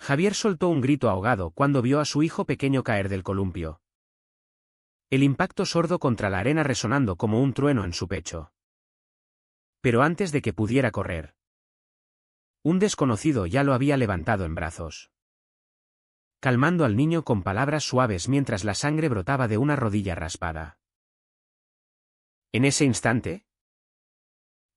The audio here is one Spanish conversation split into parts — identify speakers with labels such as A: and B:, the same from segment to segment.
A: Javier soltó un grito ahogado cuando vio a su hijo pequeño caer del columpio. El impacto sordo contra la arena resonando como un trueno en su pecho. Pero antes de que pudiera correr, un desconocido ya lo había levantado en brazos, calmando al niño con palabras suaves mientras la sangre brotaba de una rodilla raspada. En ese instante,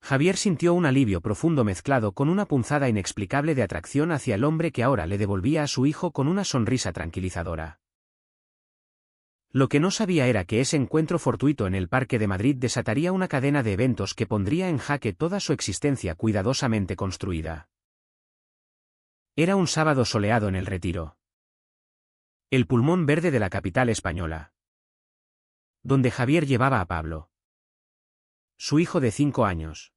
A: Javier sintió un alivio profundo mezclado con una punzada inexplicable de atracción hacia el hombre que ahora le devolvía a su hijo con una sonrisa tranquilizadora. Lo que no sabía era que ese encuentro fortuito en el Parque de Madrid desataría una cadena de eventos que pondría en jaque toda su existencia cuidadosamente construida. Era un sábado soleado en El Retiro, el pulmón verde de la capital española, donde Javier llevaba a Pablo, su hijo de 5 años,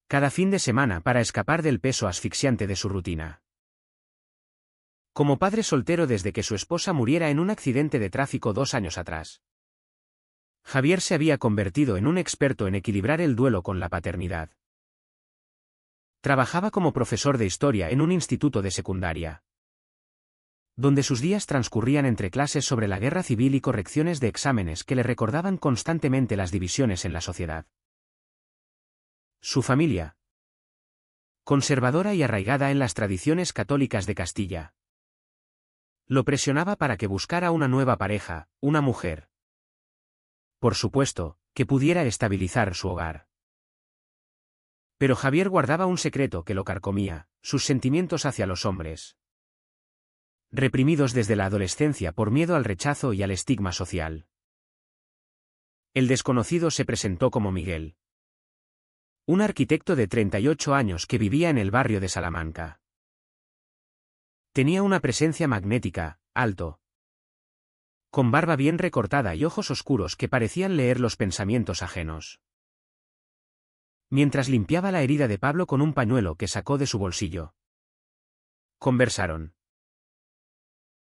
A: cada fin de semana para escapar del peso asfixiante de su rutina. Como padre soltero desde que su esposa muriera en un accidente de tráfico 2 años atrás, Javier se había convertido en un experto en equilibrar el duelo con la paternidad. Trabajaba como profesor de historia en un instituto de secundaria, donde sus días transcurrían entre clases sobre la guerra civil y correcciones de exámenes que le recordaban constantemente las divisiones en la sociedad. Su familia, conservadora y arraigada en las tradiciones católicas de Castilla, lo presionaba para que buscara una nueva pareja, una mujer, por supuesto, que pudiera estabilizar su hogar. Pero Javier guardaba un secreto que lo carcomía, sus sentimientos hacia los hombres, reprimidos desde la adolescencia por miedo al rechazo y al estigma social. El desconocido se presentó como Miguel, un arquitecto de 38 años que vivía en el barrio de Salamanca. Tenía una presencia magnética, alto, con barba bien recortada y ojos oscuros que parecían leer los pensamientos ajenos. Mientras limpiaba la herida de Pablo con un pañuelo que sacó de su bolsillo, conversaron.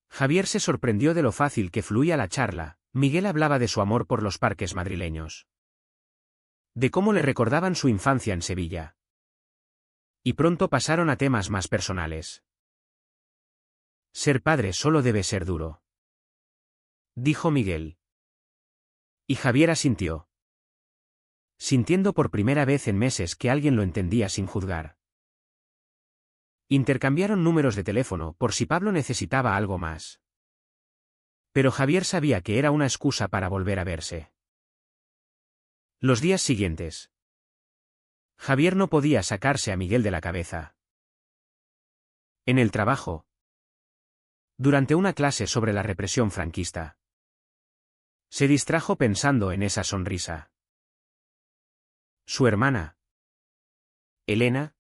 A: Javier se sorprendió de lo fácil que fluía la charla. Miguel hablaba de su amor por los parques madrileños, de cómo le recordaban su infancia en Sevilla. Y pronto pasaron a temas más personales. Ser padre solo debe ser duro, dijo Miguel. Y Javier asintió, sintiendo por primera vez en meses que alguien lo entendía sin juzgar. Intercambiaron números de teléfono por si Pablo necesitaba algo más. Pero Javier sabía que era una excusa para volver a verse. Los días siguientes, Javier no podía sacarse a Miguel de la cabeza. En el trabajo, durante una clase sobre la represión franquista, se distrajo pensando en esa sonrisa. Su hermana, Elena,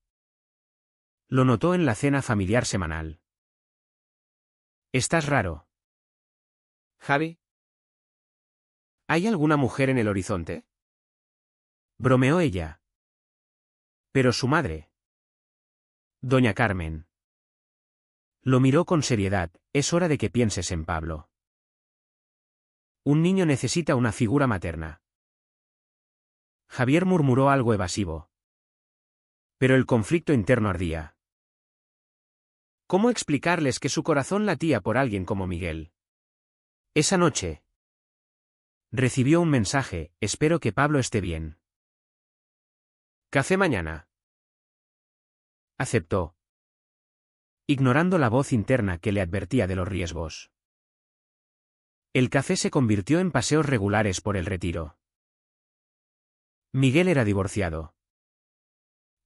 A: lo notó en la cena familiar semanal. «Estás raro, Javi. ¿Hay alguna mujer en el horizonte?», bromeó ella. Pero su madre, doña Carmen, lo miró con seriedad. «Es hora de que pienses en Pablo. Un niño necesita una figura materna». Javier murmuró algo evasivo. Pero el conflicto interno ardía. ¿Cómo explicarles que su corazón latía por alguien como Miguel? Esa noche recibió un mensaje: «Espero que Pablo esté bien. ¿Café mañana?». Aceptó, ignorando la voz interna que le advertía de los riesgos. El café se convirtió en paseos regulares por El Retiro. Miguel era divorciado,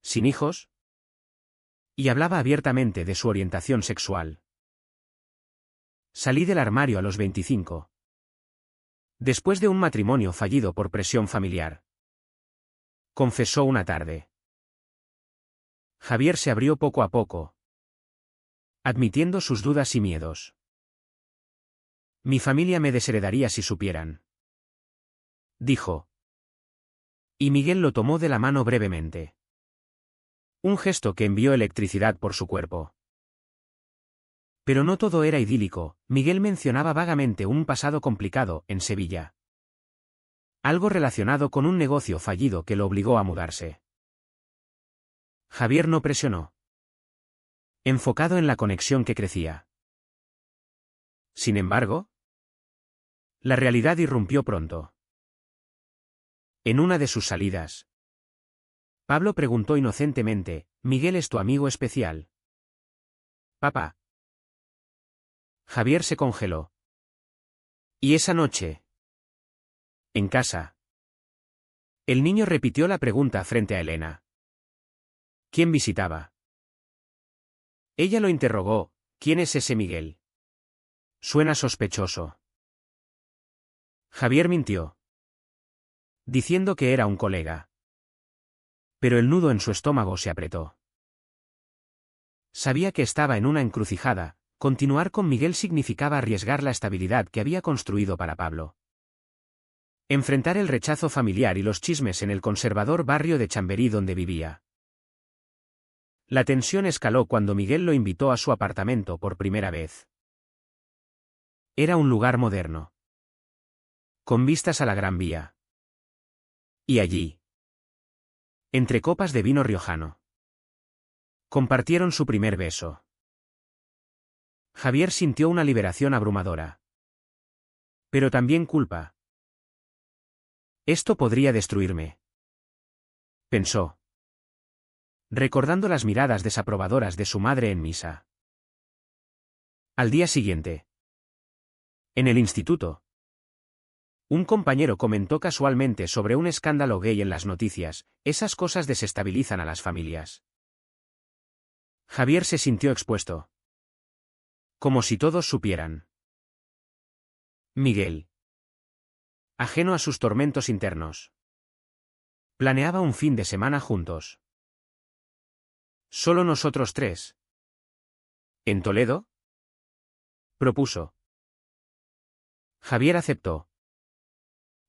A: sin hijos, y hablaba abiertamente de su orientación sexual. «Salí del armario a los 25. Después de un matrimonio fallido por presión familiar», confesó una tarde. Javier se abrió poco a poco, admitiendo sus dudas y miedos. «Mi familia me desheredaría si supieran», dijo. Y Miguel lo tomó de la mano brevemente. Un gesto que envió electricidad por su cuerpo. Pero no todo era idílico. Miguel mencionaba vagamente un pasado complicado en Sevilla. Algo relacionado con un negocio fallido que lo obligó a mudarse. Javier no presionó. enfocado en la conexión que crecía. Sin embargo, la realidad irrumpió pronto. En una de sus salidas, Pablo preguntó inocentemente, ¿Miguel es tu amigo especial? Papá. Javier se congeló. ¿Y esa noche? En casa. El niño repitió la pregunta frente a Elena. ¿Quién visitaba? Ella lo interrogó, ¿quién es ese Miguel? Suena sospechoso. Javier mintió, diciendo que era un colega. Pero el nudo en su estómago se apretó. Sabía que estaba en una encrucijada, continuar con Miguel significaba arriesgar la estabilidad que había construido para Pablo. Enfrentar el rechazo familiar y los chismes en el conservador barrio de Chamberí donde vivía. La tensión escaló cuando Miguel lo invitó a su apartamento por primera vez. Era un lugar moderno, con vistas a la Gran Vía. Y allí, entre copas de vino riojano, compartieron su primer beso. Javier sintió una liberación abrumadora. Pero también culpa. Esto podría destruirme, pensó, recordando las miradas desaprobadoras de su madre en misa. Al día siguiente, en el instituto, un compañero comentó casualmente sobre un escándalo gay en las noticias. Esas cosas desestabilizan a las familias. Javier se sintió expuesto. Como si todos supieran. Miguel, ajeno a sus tormentos internos, planeaba un fin de semana juntos. Solo nosotros tres. ¿En Toledo? Propuso. Javier aceptó.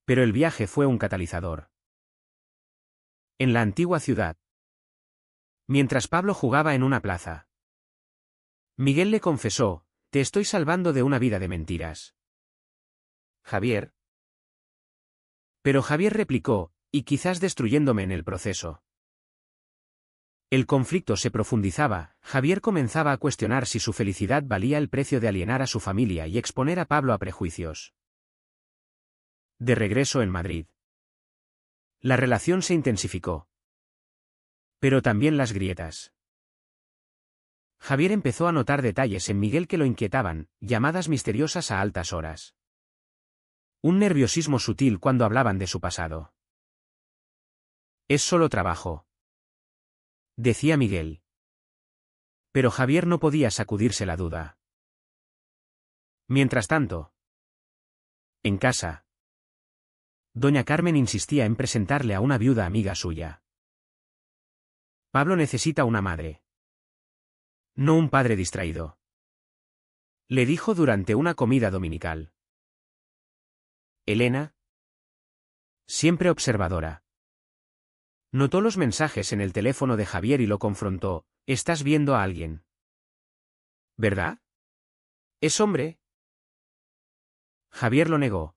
A: Pero el viaje fue un catalizador. En la antigua ciudad, mientras Pablo jugaba en una plaza, Miguel le confesó, te estoy salvando de una vida de mentiras. Javier. Pero Javier replicó, y quizás destruyéndome en el proceso. El conflicto se profundizaba. Javier comenzaba a cuestionar si su felicidad valía el precio de alienar a su familia y exponer a Pablo a prejuicios. De regreso en Madrid, la relación se intensificó. Pero también las grietas. Javier empezó a notar detalles en Miguel que lo inquietaban, llamadas misteriosas a altas horas. Un nerviosismo sutil cuando hablaban de su pasado. Es solo trabajo, decía Miguel. Pero Javier no podía sacudirse la duda. Mientras tanto, en casa, doña Carmen insistía en presentarle a una viuda amiga suya. Pablo necesita una madre, no un padre distraído, le dijo durante una comida dominical. Elena, siempre observadora, notó los mensajes en el teléfono de Javier y lo confrontó. ¿Estás viendo a alguien? ¿Verdad? ¿Es hombre? Javier lo negó.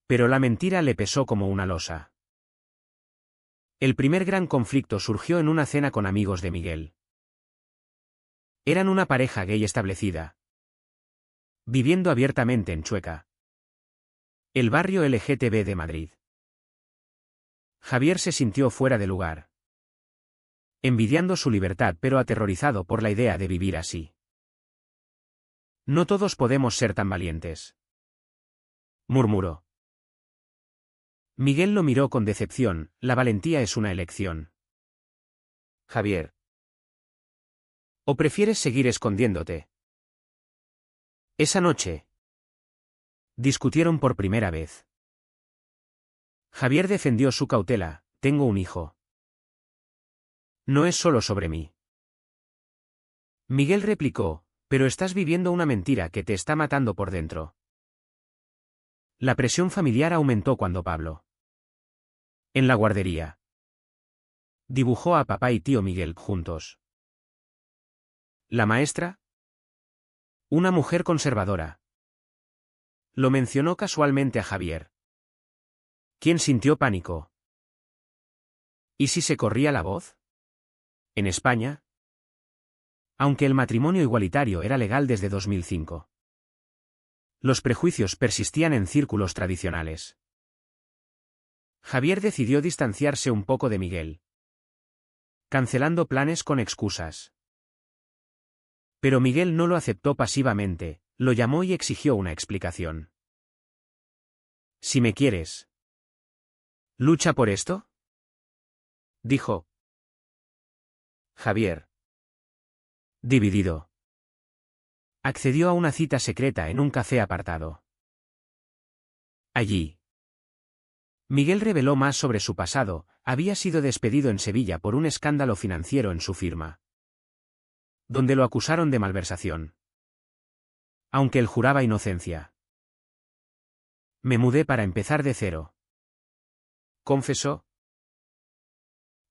A: Pero la mentira le pesó como una losa. El primer gran conflicto surgió en una cena con amigos de Miguel. Eran una pareja gay establecida, viviendo abiertamente en Chueca, el barrio LGTB de Madrid. Javier se sintió fuera de lugar, envidiando su libertad pero aterrorizado por la idea de vivir así. No todos podemos ser tan valientes, murmuró. Miguel lo miró con decepción. La valentía es una elección. Javier. ¿O prefieres seguir escondiéndote? Esa noche, discutieron por primera vez. Javier defendió su cautela. Tengo un hijo. No es solo sobre mí. Miguel replicó, pero estás viviendo una mentira que te está matando por dentro. La presión familiar aumentó cuando Pablo, en la guardería, dibujó a papá y tío Miguel juntos. La maestra, una mujer conservadora, lo mencionó casualmente a Javier, quien sintió pánico. ¿Y si se corría la voz? ¿En España? aunque el matrimonio igualitario era legal desde 2005. Los prejuicios persistían en círculos tradicionales. Javier decidió distanciarse un poco de Miguel, cancelando planes con excusas. Pero Miguel no lo aceptó pasivamente, lo llamó y exigió una explicación. «Si me quieres, ¿lucha por esto?», dijo. Javier, dividido, accedió a una cita secreta en un café apartado. Allí, Miguel reveló más sobre su pasado. Había sido despedido en Sevilla por un escándalo financiero en su firma, donde lo acusaron de malversación, aunque él juraba inocencia. «Me mudé para empezar de cero», confesó.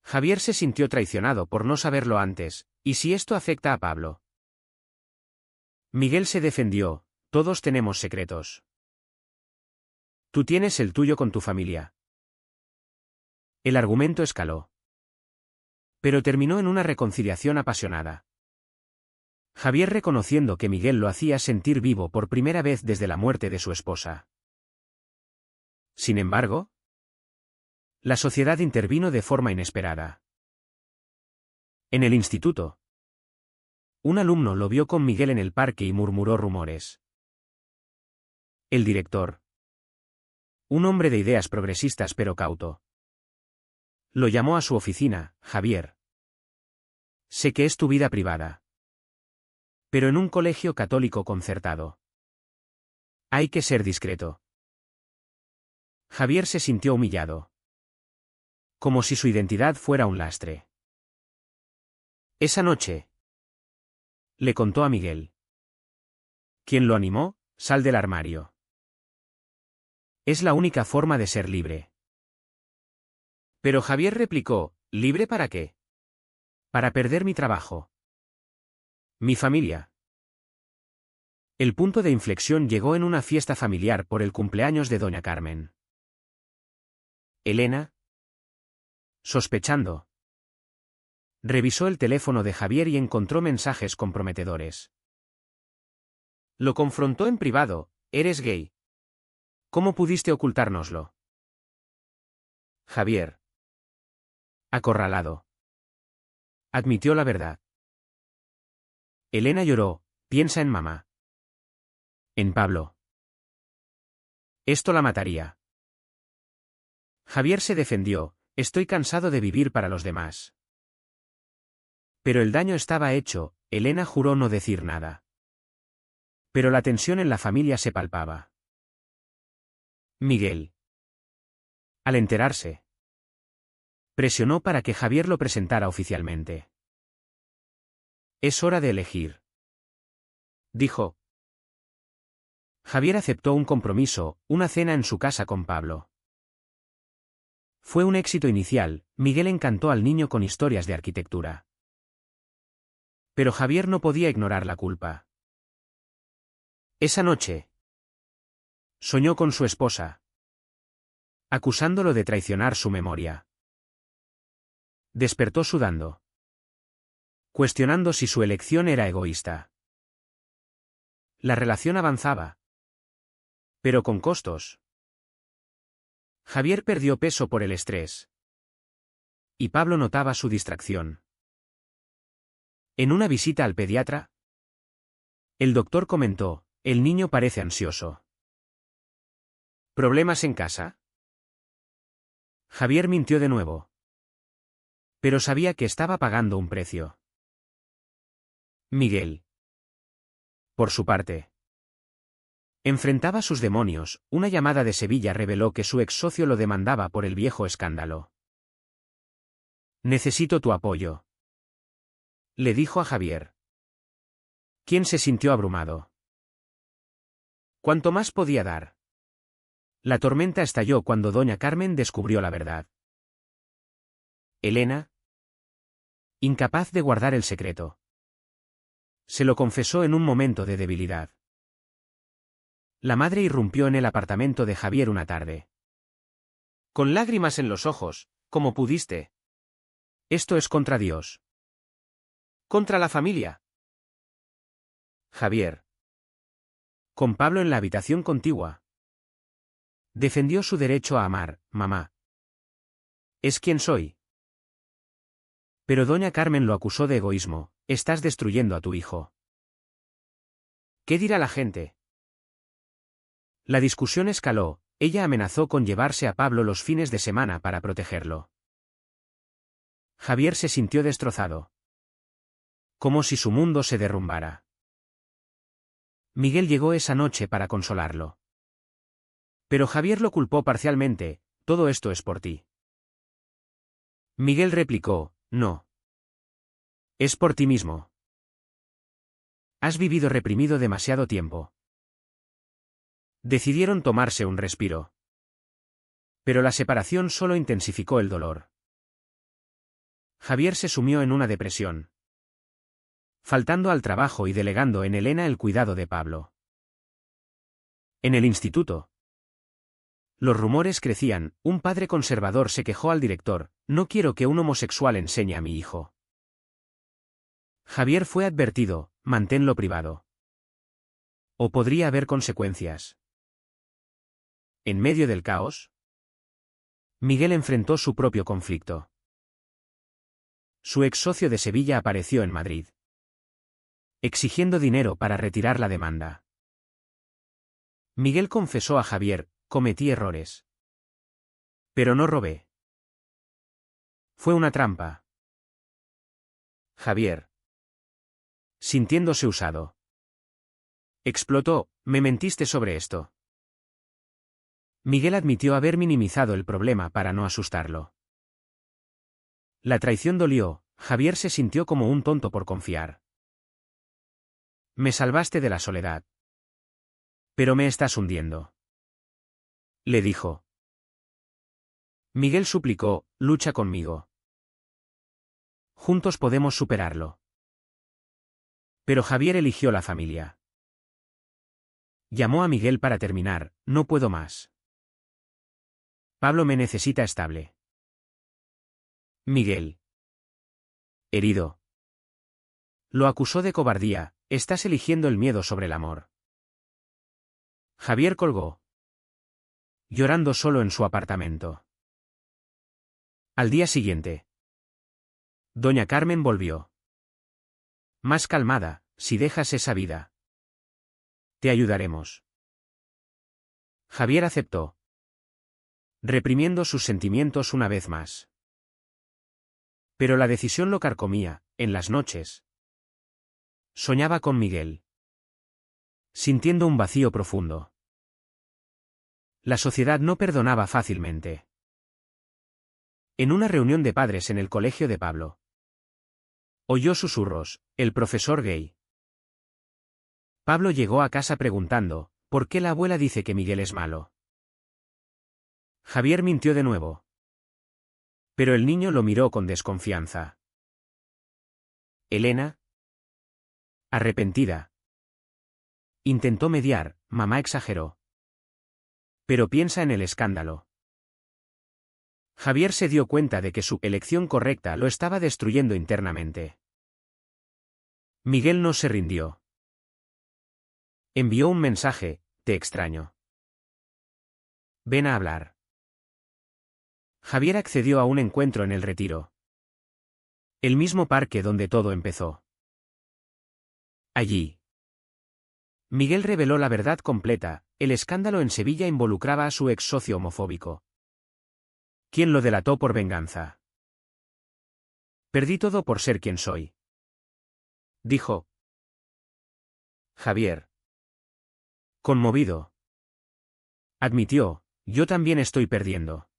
A: Javier se sintió traicionado por no saberlo antes. ¿Y si esto afecta a Pablo? Miguel se defendió: «Todos tenemos secretos. Tú tienes el tuyo con tu familia». El argumento escaló, pero terminó en una reconciliación apasionada. Javier reconociendo que Miguel lo hacía sentir vivo por primera vez desde la muerte de su esposa. Sin embargo, la sociedad intervino de forma inesperada. En el instituto, un alumno lo vio con Miguel en el parque y murmuró rumores. El director, un hombre de ideas progresistas pero cauto, lo llamó a su oficina. «Javier, sé que es tu vida privada, pero en un colegio católico concertado hay que ser discreto». Javier se sintió humillado, como si su identidad fuera un lastre. Esa noche, le contó a Miguel. ¿Quién lo animó? «Sal del armario. Es la única forma de ser libre». Pero Javier replicó: «¿Libre para qué? Para perder mi trabajo. Mi familia». El punto de inflexión llegó en una fiesta familiar por el cumpleaños de doña Carmen. Elena, sospechando, revisó el teléfono de Javier y encontró mensajes comprometedores. Lo confrontó en privado: «¿Eres gay? ¿Cómo pudiste ocultárnoslo?». Javier, acorralado, admitió la verdad. Elena lloró: «Piensa en mamá. En Pablo. Esto la mataría». Javier se defendió: «Estoy cansado de vivir para los demás». Pero el daño estaba hecho. Elena juró no decir nada. Pero la tensión en la familia se palpaba. Miguel, al enterarse, presionó para que Javier lo presentara oficialmente. «Es hora de elegir», dijo. Javier aceptó un compromiso: una cena en su casa con Pablo. Fue un éxito inicial. Miguel encantó al niño con historias de arquitectura. Pero Javier no podía ignorar la culpa. Esa noche, soñó con su esposa, acusándolo de traicionar su memoria. Despertó sudando, cuestionando si su elección era egoísta. La relación avanzaba, pero con costos. Javier perdió peso por el estrés, y Pablo notaba su distracción. En una visita al pediatra, el doctor comentó: «El niño parece ansioso». ¿Problemas en casa? Javier mintió de nuevo, pero sabía que estaba pagando un precio. Miguel, por su parte, enfrentaba sus demonios. Una llamada de Sevilla reveló que su ex socio lo demandaba por el viejo escándalo. «Necesito tu apoyo», le dijo a Javier, quien se sintió abrumado. ¿Cuánto más podía dar? La tormenta estalló cuando doña Carmen descubrió la verdad. Elena, incapaz de guardar el secreto, se lo confesó en un momento de debilidad. La madre irrumpió en el apartamento de Javier una tarde. Con lágrimas en los ojos: «¿Cómo pudiste? Esto es contra Dios. Contra la familia». Javier. Con Pablo en la habitación contigua. Defendió su derecho a amar, mamá. Es quien soy. Pero doña Carmen lo acusó de egoísmo. Estás destruyendo a tu hijo. ¿Qué dirá la gente? La discusión escaló. Ella amenazó con llevarse a Pablo los fines de semana para protegerlo. Javier se sintió destrozado. Como si su mundo se derrumbara. Miguel llegó esa noche para consolarlo. Pero Javier lo culpó parcialmente. Todo esto es por ti. Miguel replicó, no. Es por ti mismo. Has vivido reprimido demasiado tiempo. Decidieron tomarse un respiro. Pero la separación solo intensificó el dolor. Javier se sumió en una depresión. Faltando al trabajo y delegando en Elena el cuidado de Pablo. En el instituto. Los rumores crecían. Un padre conservador se quejó al director, no quiero que un homosexual enseñe a mi hijo. Javier fue advertido, manténlo privado. O podría haber consecuencias. En medio del caos, Miguel enfrentó su propio conflicto. Su ex socio de Sevilla apareció en Madrid, exigiendo dinero para retirar la demanda. Miguel confesó a Javier, cometí errores. Pero no robé. Fue una trampa. Javier, sintiéndose usado, explotó, me mentiste sobre esto. Miguel admitió haber minimizado el problema para no asustarlo. La traición dolió, Javier se sintió como un tonto por confiar. Me salvaste de la soledad. Pero me estás hundiendo. Le dijo. Miguel suplicó, lucha conmigo. Juntos podemos superarlo. Pero Javier eligió la familia. Llamó a Miguel para terminar, no puedo más. Pablo me necesita estable. Miguel. Herido. Lo acusó de cobardía, estás eligiendo el miedo sobre el amor. Javier colgó. Llorando solo en su apartamento. Al día siguiente. Doña Carmen volvió. Más calmada, si dejas esa vida. Te ayudaremos. Javier aceptó. Reprimiendo sus sentimientos una vez más. Pero la decisión lo carcomía, en las noches. Soñaba con Miguel. Sintiendo un vacío profundo. La sociedad no perdonaba fácilmente. En una reunión de padres en el colegio de Pablo. Oyó susurros, el profesor gay. Pablo llegó a casa preguntando, ¿por qué la abuela dice que Miguel es malo? Javier mintió de nuevo. Pero el niño lo miró con desconfianza. Elena. Arrepentida. Intentó mediar, mamá exageró. Pero piensa en el escándalo. Javier se dio cuenta de que su elección correcta lo estaba destruyendo internamente. Miguel no se rindió. Envió un mensaje, te extraño. Ven a hablar. Javier accedió a un encuentro en el Retiro. El mismo parque donde todo empezó. Allí. Miguel reveló la verdad completa, el escándalo en Sevilla involucraba a su ex socio homofóbico. ¿Quién lo delató por venganza? Perdí todo por ser quien soy. Dijo. Javier. Conmovido. Admitió, yo también estoy perdiendo.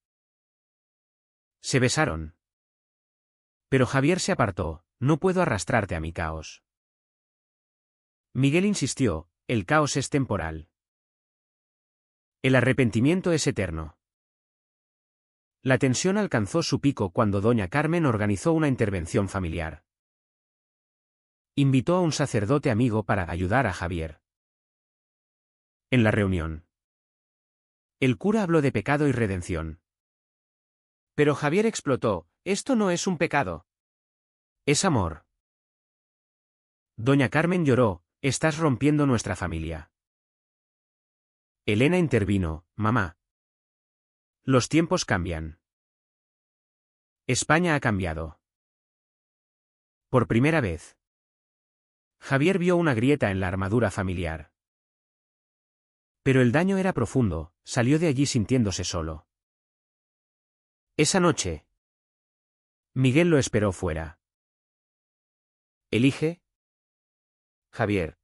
A: Se besaron. Pero Javier se apartó, no puedo arrastrarte a mi caos. Miguel insistió, el caos es temporal. El arrepentimiento es eterno. La tensión alcanzó su pico cuando doña Carmen organizó una intervención familiar. Invitó a un sacerdote amigo para ayudar a Javier. En la reunión. El cura habló de pecado y redención. Pero Javier explotó, esto no es un pecado. Es amor. Doña Carmen lloró, Estás rompiendo nuestra familia. Elena intervino, mamá. Los tiempos cambian. España ha cambiado. Por primera vez. Javier vio una grieta en la armadura familiar. Pero el daño era profundo, salió de allí sintiéndose solo. Esa noche, Miguel lo esperó fuera. Elige. Javier.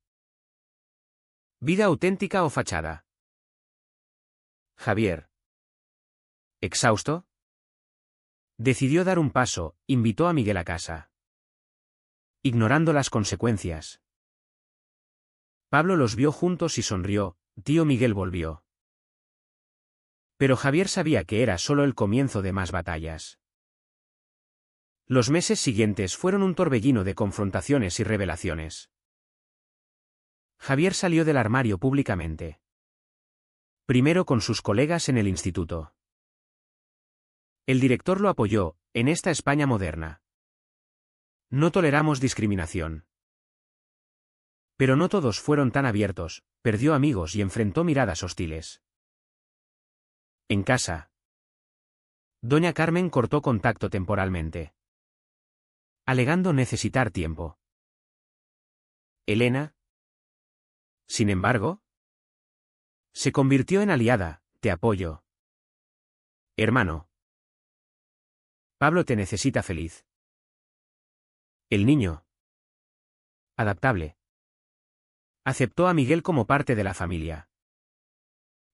A: ¿Vida auténtica o fachada? Javier. ¿Exhausto? Decidió dar un paso, invitó a Miguel a casa. Ignorando las consecuencias. Pablo los vio juntos y sonrió, tío Miguel volvió. Pero Javier sabía que era solo el comienzo de más batallas. Los meses siguientes fueron un torbellino de confrontaciones y revelaciones. Javier salió del armario públicamente. Primero con sus colegas en el instituto. El director lo apoyó, en esta España moderna. No toleramos discriminación. Pero no todos fueron tan abiertos, perdió amigos y enfrentó miradas hostiles. En casa. Doña Carmen cortó contacto temporalmente. Alegando necesitar tiempo. Elena. Sin embargo, se convirtió en aliada, te apoyo. Hermano. Pablo te necesita feliz. El niño. Adaptable. Aceptó a Miguel como parte de la familia.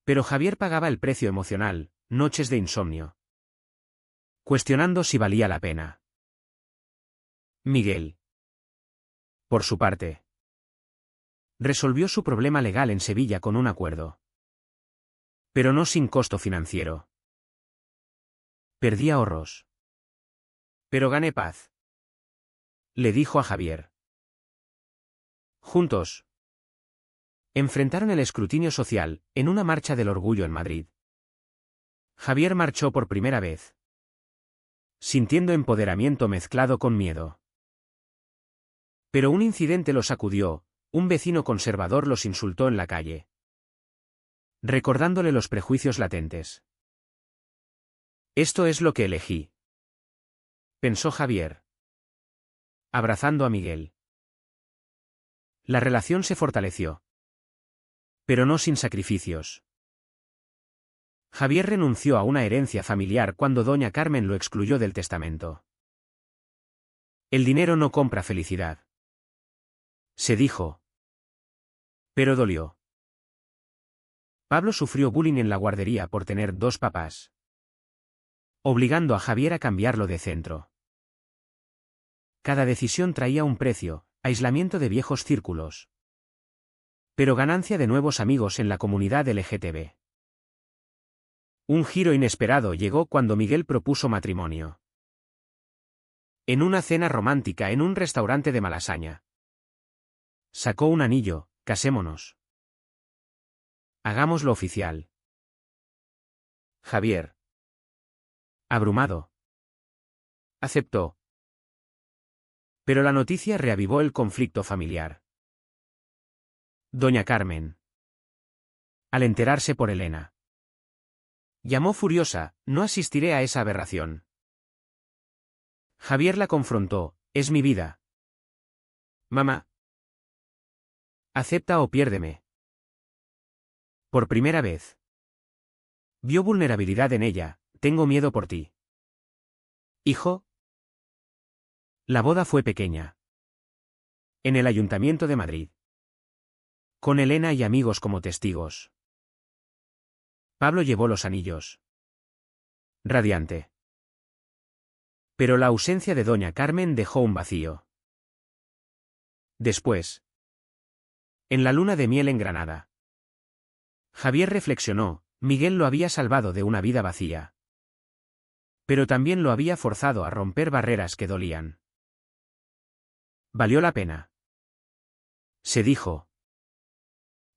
A: Pero Javier pagaba el precio emocional, noches de insomnio. Cuestionando si valía la pena. Miguel. Por su parte. Resolvió su problema legal en Sevilla con un acuerdo. Pero no sin costo financiero. Perdí ahorros. Pero gané paz. Le dijo a Javier. Juntos. Enfrentaron el escrutinio social, en una marcha del orgullo en Madrid. Javier marchó por primera vez. Sintiendo empoderamiento mezclado con miedo. Pero un incidente lo sacudió, un vecino conservador los insultó en la calle. Recordándole los prejuicios latentes. Esto es lo que elegí. Pensó Javier. Abrazando a Miguel. La relación se fortaleció. Pero no sin sacrificios. Javier renunció a una herencia familiar cuando doña Carmen lo excluyó del testamento. El dinero no compra felicidad. Se dijo. Pero dolió. Pablo sufrió bullying en la guardería por tener dos papás. Obligando a Javier a cambiarlo de centro. Cada decisión traía un precio, aislamiento de viejos círculos. Pero ganancia de nuevos amigos en la comunidad LGTB. Un giro inesperado llegó cuando Miguel propuso matrimonio. En una cena romántica en un restaurante de Malasaña. Sacó un anillo, casémonos. Hagámoslo oficial. Javier. Abrumado. Aceptó. Pero la noticia reavivó el conflicto familiar. Doña Carmen. Al enterarse por Elena. Llamó furiosa, no asistiré a esa aberración. Javier la confrontó, es mi vida. Mamá. Acepta o piérdeme. Por primera vez. Vio vulnerabilidad en ella, tengo miedo por ti. Hijo. La boda fue pequeña. En el Ayuntamiento de Madrid. Con Elena y amigos como testigos. Pablo llevó los anillos. Radiante. Pero la ausencia de doña Carmen dejó un vacío. Después. En la luna de miel en Granada. Javier reflexionó, Miguel lo había salvado de una vida vacía. Pero también lo había forzado a romper barreras que dolían. Valió la pena. Se dijo.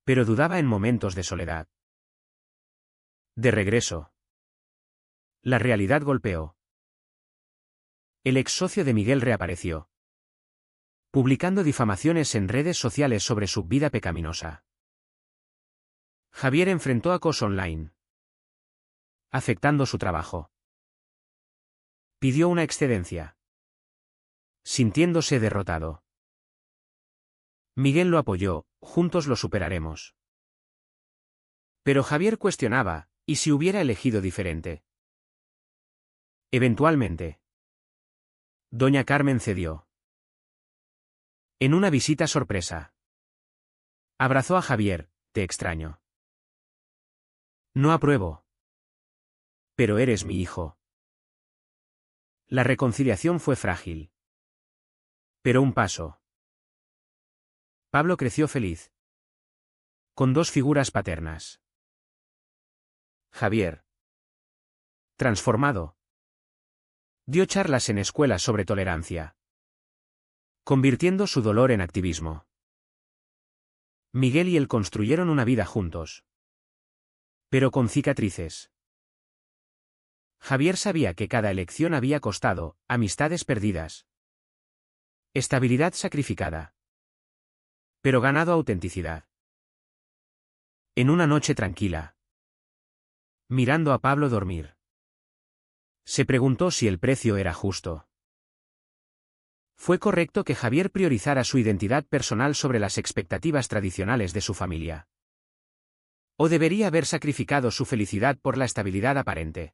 A: Pero dudaba en momentos de soledad. De regreso. La realidad golpeó. El ex socio de Miguel reapareció. publicando difamaciones en redes sociales sobre su vida pecaminosa. Javier enfrentó acoso online, afectando su trabajo. Pidió una excedencia, sintiéndose derrotado. Miguel lo apoyó, juntos lo superaremos. Pero Javier cuestionaba, ¿y si hubiera elegido diferente? Eventualmente, doña Carmen cedió. En una visita sorpresa, abrazó a Javier. Te extraño. No apruebo. Pero eres mi hijo. La reconciliación fue frágil. Pero un paso. Pablo creció feliz, con dos figuras paternas. Javier, transformado, dio charlas en escuelas sobre tolerancia, convirtiendo su dolor en activismo. Miguel y él construyeron una vida juntos, pero con cicatrices. Javier sabía que cada elección había costado, amistades perdidas, estabilidad sacrificada, pero ganado autenticidad. En una noche tranquila, mirando a Pablo dormir, se preguntó si el precio era justo. ¿Fue correcto que Javier priorizara su identidad personal sobre las expectativas tradicionales de su familia? ¿O debería haber sacrificado su felicidad por la estabilidad aparente?